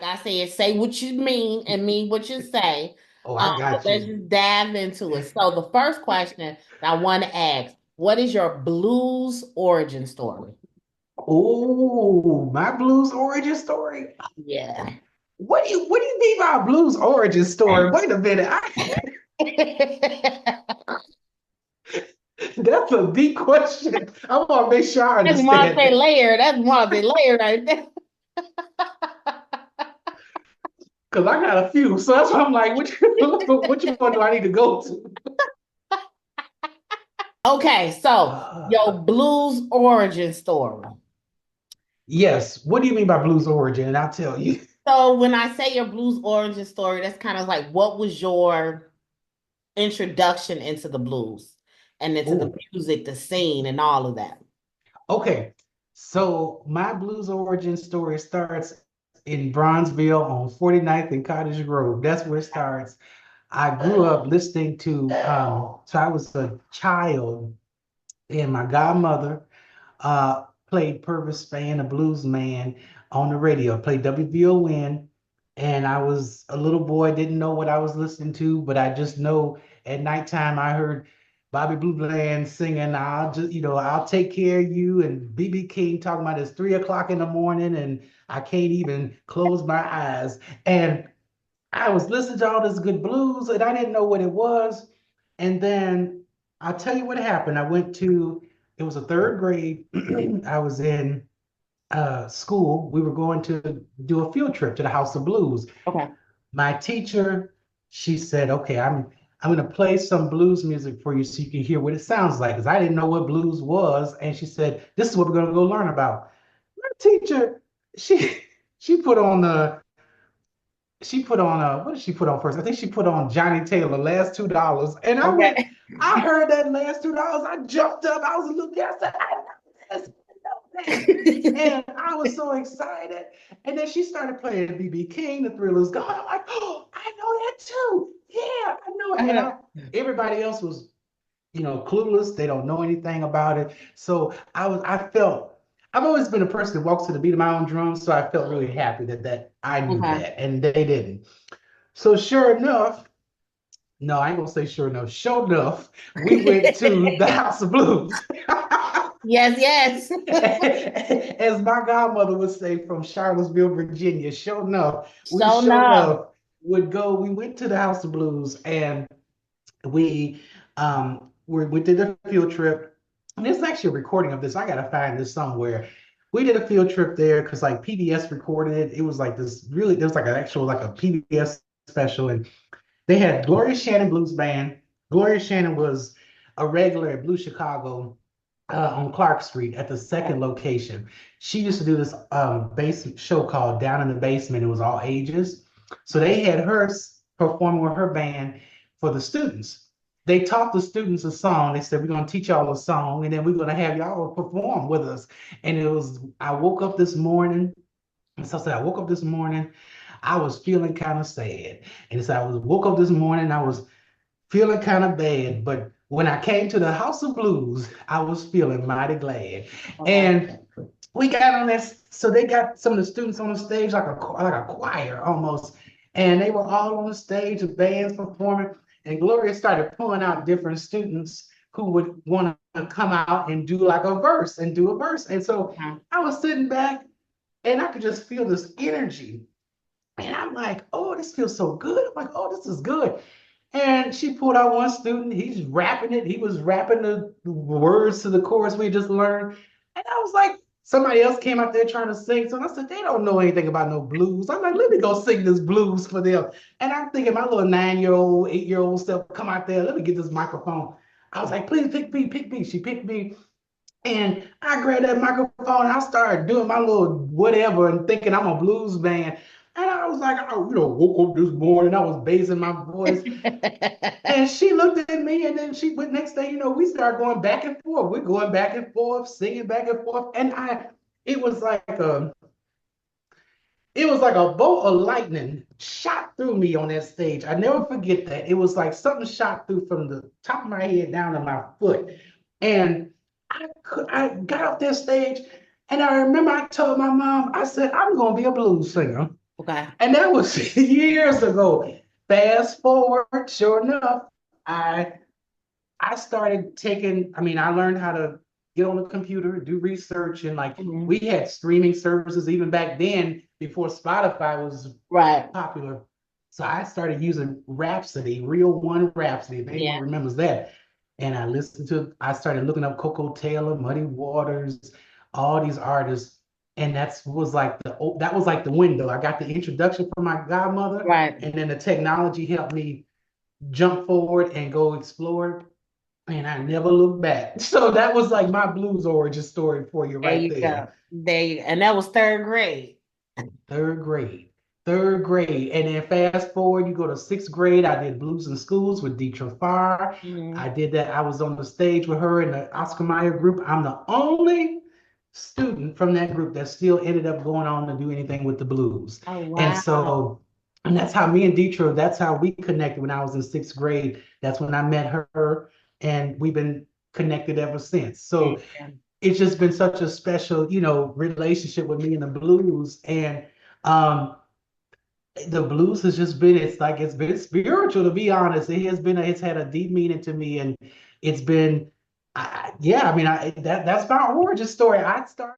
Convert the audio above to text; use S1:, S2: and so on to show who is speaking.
S1: Like I said, say what you mean and mean what you say.
S2: Oh, I
S1: But
S2: got
S1: let's
S2: you.
S1: just dive into it. So the first question that I want to ask, what is your blues origin story?
S2: Oh, my blues origin story.
S1: Yeah.
S2: What do you mean by a blues origin story? Wait a minute. That's a deep question. I want to make sure I
S1: That's
S2: understand that.
S1: multi-layered. That's multi-layered right there.
S2: Because I got a few. So that's why I'm like, which one do I need to go to?
S1: Okay, so
S2: Uh,
S1: your blues origin story.
S2: yes. What do you mean by blues origin? And I'll tell you.
S1: So when I say your blues origin story, that's kind of like what was your introduction into the blues and into the
S2: Oh,
S1: music, the scene, and all of that.
S2: okay. So my blues origin story starts in Bronzeville on 49th and Cottage Grove. That's where it starts. I grew up listening to, so I was a child, and my godmother played Purvis Spann, a blues man, on the radio, played WVON. And I was a little boy, didn't know what I was listening to, but I just know at nighttime I heard Bobby Blue Bland singing, I'll take care of you, and BB King talking about it's 3 o'clock in the morning and I can't even close my eyes. And I was listening to all this good blues and I didn't know what it was. And then I'll tell you what happened. It was a third grade. I was in school. We were going to do a field trip to the House of Blues.
S1: Okay.
S2: My teacher, she said, okay, I'm going to play some blues music for you so you can hear what it sounds like. Because I didn't know what blues was. And she said, this is what we're going to go learn about. My teacher, she she put on what did she put on first? I think she put on Johnny Taylor, last $2. And
S1: Okay.
S2: I heard that last $2. I jumped up. I was a little kid. I said, I know this, I know this. And I was so excited. And then she started playing BB King, The Thrill Is Gone. I'm like, oh, I know that too. Yeah, I know it. Everybody else was, clueless. They don't know anything about it. So I've always been a person that walks to the beat of my own drum. So I felt really happy that I knew
S1: Okay.
S2: that and they didn't. So sure enough, no, I ain't gonna say sure enough. Sure enough, we went to the House of Blues.
S1: Yes, yes.
S2: As my godmother would say, from Charlottesville, Virginia. Sure enough, we
S1: So
S2: sure
S1: enough.
S2: enough would go. We went to the House of Blues and we did a field trip. And it's actually a recording of this. I gotta find this somewhere. We did a field trip there because like PBS recorded it. It was like this really, there was like an actual like a PBS special, and they had Gloria Shannon Blues Band. Gloria Shannon was a regular at Blue Chicago on Clark Street at the second location. She used to do this bass show called Down in the Basement. It was all ages. So they had her performing with her band for the students. They taught the students a song. They said, we're going to teach y'all a song and then we're going to have y'all perform with us. And I woke up this morning. And so I said, I woke up this morning. I was feeling kind of sad. And so woke up this morning. I was feeling kind of bad, but when I came to the House of Blues, I was feeling mighty glad.
S1: Okay.
S2: And we got on this, so they got some of the students on the stage like a choir almost, and they were all on the stage, the bands performing, and Gloria started pulling out different students who would want to come out and do like a verse and do a verse. And so
S1: Mhm.
S2: I was sitting back and I could just feel this energy. And I'm like, oh, this feels so good. I'm like, oh, this is good. And she pulled out one student. He's rapping it. He was rapping the words to the chorus we just learned. And I was like, somebody else came out there trying to sing. So I said, they don't know anything about no blues. I'm like, let me go sing this blues for them. And I'm thinking my little 9-year-old, 8-year-old self come out there. Let me get this microphone. I was like, please pick me, pick me. She picked me. And I grabbed that microphone and I started doing my little whatever and thinking I'm a blues band. And I was like, woke up this morning, I was basing my voice. And she looked at me, and then she went next thing we started going back and forth. We're going back and forth, singing back and forth. And it was like a bolt of lightning shot through me on that stage. I never forget that. It was like something shot through from the top of my head down to my foot. And I got off that stage, and I remember I told my mom, I said, I'm gonna be a blues singer.
S1: Okay.
S2: And that was years ago. Fast forward, sure enough, I I started taking, I mean, I learned how to get on the computer, do research, and like
S1: Mhm.
S2: we had streaming services even back then before Spotify was
S1: Right.
S2: popular. So I started using Rhapsody, Real One Rhapsody, if anyone
S1: Yeah.
S2: remembers that. And I started looking up Coco Taylor, Muddy Waters, all these artists. And that was like the window. I got the introduction from my godmother,
S1: Right.
S2: and then the technology helped me jump forward and go explore, and I never looked back. So that was like my blues origin story for you
S1: There
S2: right
S1: you
S2: there.
S1: go. And that was third grade.
S2: Third grade. Third grade. And then fast forward, you go to sixth grade. I did Blues in Schools with Deitra Farr.
S1: Mhm.
S2: I did that. I was on the stage with her in the Oscar Mayer group. I'm the only student from that group that still ended up going on to do anything with the blues.
S1: Oh,
S2: And
S1: wow.
S2: so, and that's how me and Deitra, that's how we connected when I was in sixth grade. That's when I met her, and we've been connected ever since. So
S1: Yeah.
S2: it's just been such a special, relationship with me and the blues. And um, the blues has just been, it's been spiritual, to be honest. It's had a deep meaning to me. And it's been, yeah, I mean, that's my origin story. I started